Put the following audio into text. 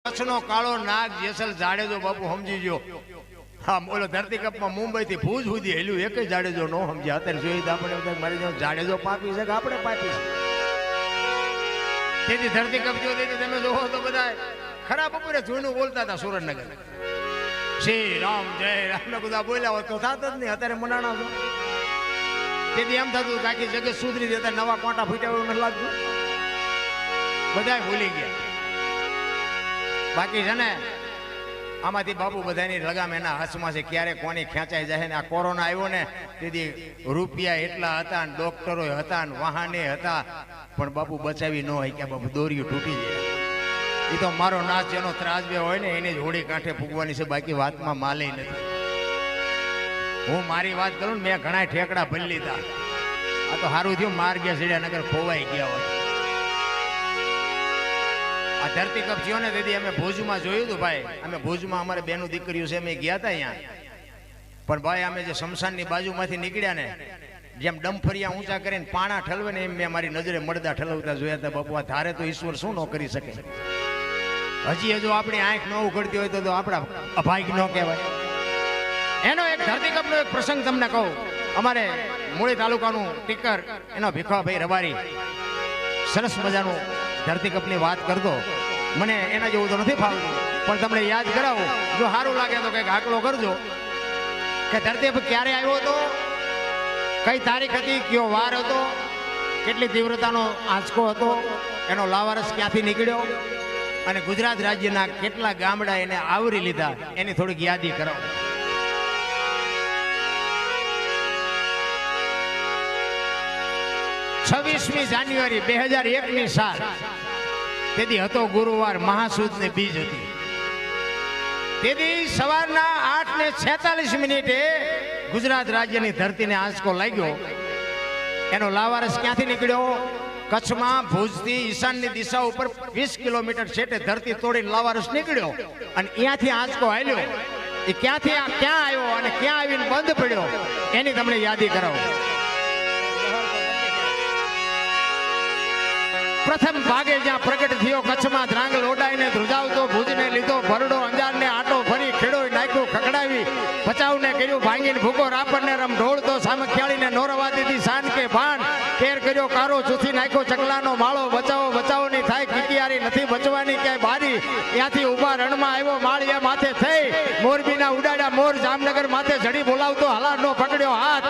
કચ્છનો કાળો નાગ જેસલ જાડેજો બાપુ સમજી ગયો. હા, બોલો ધરતીકપમાં મુંબઈ થી ભુજ સુધી હેલ્યું એક જાડેજો નો સમજ્યા. અત્યારે જોઈ તો આપણે મારી જાવ જાડેજો પાપી છે કે આપણે પાપી છે. તેથી ધરતીકપ જો તમે જોવો તો બધા ખરા બપોરે જોઈને બોલતા હતા સુરેન્દ્રનગર શ્રી રામ જય રામ ને બધા બોલ્યા હોત તો થાત જ નહીં. અત્યારે મનાણા છો તેથી એમ થતું કાકી જગત સુધરી જતા નવા કોટા ફૂટ્યા એવું નથી લાગતું. બધા ભૂલી ગયા. બાકી છે ને આમાંથી બાપુ બધાની લગામ એના હાથમાં છે. ક્યારે કોની ખેંચાઈ જાય ને. આ કોરોના આવ્યો ને તેથી રૂપિયા એટલા હતા ને ડોક્ટરો હતા ને વાહને હતા પણ બાપુ બચાવી ન હોય કે બાપુ દોરીઓ તૂટી જાય. એ તો મારો નાચ જેનો ત્રાજવે હોય ને એને જ હોળી કાંઠે ફૂગવાની છે. બાકી વાતમાં માલે નથી. હું મારી વાત કરું ને મેં ઘણા ઠેકડા ભરી લીધા. આ તો સારું થયું માર ગયા સીડિયા નગર ખોવાઈ ગયા હોય. આ ધરતીકપ થયો ને તેથી અમે ભુજમાં જોયું હતું ભાઈ. અમે ભુજમાં અમારે બેનું દીકરીઓ છે અમે ગયા હતા અહીંયા. પણ ભાઈ અમે જે શમશાનની બાજુમાંથી નીકળ્યા ને જેમ ડમફરિયા ઊંચા કરીને પાણા ઠલવે ને એમ મેં મારી નજરે મળદા ઠલવતા જોયા હતા. બાપુ આ ધારે તો ઈશ્વર શું ન કરી શકે. હજી જો આપણી આંખ ન ઉઘડતી હોય તો આપણા અભાગ્ય ન કહેવાય. એનો એક ધરતીકપનો એક પ્રસંગ તમને કહું. અમારે મૂળી તાલુકાનું ટીકર એનો ભીખાભાઈ રબારી સરસ મજાનું ધરતીકપની વાત કરતો. મને એના જેવું તો નથી ફાવતું પણ તમને યાદ કરાવો. જો સારું લાગે તો કંઈક આકલો કરજો કે ધરતીકપ ક્યારે આવ્યો હતો, કઈ તારીખ હતી, કયો વાર હતો, કેટલી તીવ્રતાનો આંચકો હતો, એનો લાવારસ ક્યાંથી નીકળ્યો અને ગુજરાત રાજ્યના કેટલા ગામડા એને આવરી લીધા એની થોડીક યાદી કરાવો. 26મી જાન્યુઆરી 2001ની સાલ તેથી હતો ગુરુવાર, મહાસુદની બીજ હતી. તેથી સવારના 8:46 ગુજરાત રાજ્યની ધરતીને આંચકો લાગ્યો. એનો લાવારસ ક્યાંથી નીકળ્યો? કચ્છમાં ભુજથી ઈશાનની દિશા ઉપર 20 કિલોમીટર છેટે ધરતી તોડીને લાવારસ નીકળ્યો અને ત્યાંથી આંચકો હાલ્યો. એ ક્યાંથી ક્યાં આવ્યો અને ક્યાં આવીને બંધ પડ્યો એની તમને યાદી કરાવો. પ્રથમ ભાગે જ્યાં પ્રગટ થયો કચ્છમાં ધ્રાંગલ ઓડાઈને ધ્રુજાવતો, ભુજને લીધો ભરડો, અંજારને આટો ફરી ખેડો નાખ્યો ખકડાવી, ભચાઉને કર્યું ભાંગીને ભૂકો, રાપરને રમ ઢોળતો, સામખિયાળીને નોરવા દીધી શાન કે ભાન, કેર કર્યો કારો ચૂથી નાખ્યો ચકલાનો માળો, બચાવો બચાવોની થાય કિકિયારી નથી બચવાની ક્યાંય બારી, ત્યાંથી ઉભા રણમાં આવ્યો માળિયા માથે થઈ, મોરબીના ઉડાડા મોર, જામનગર માથે જડી બોલાવતો હલારનો પકડ્યો હાથ,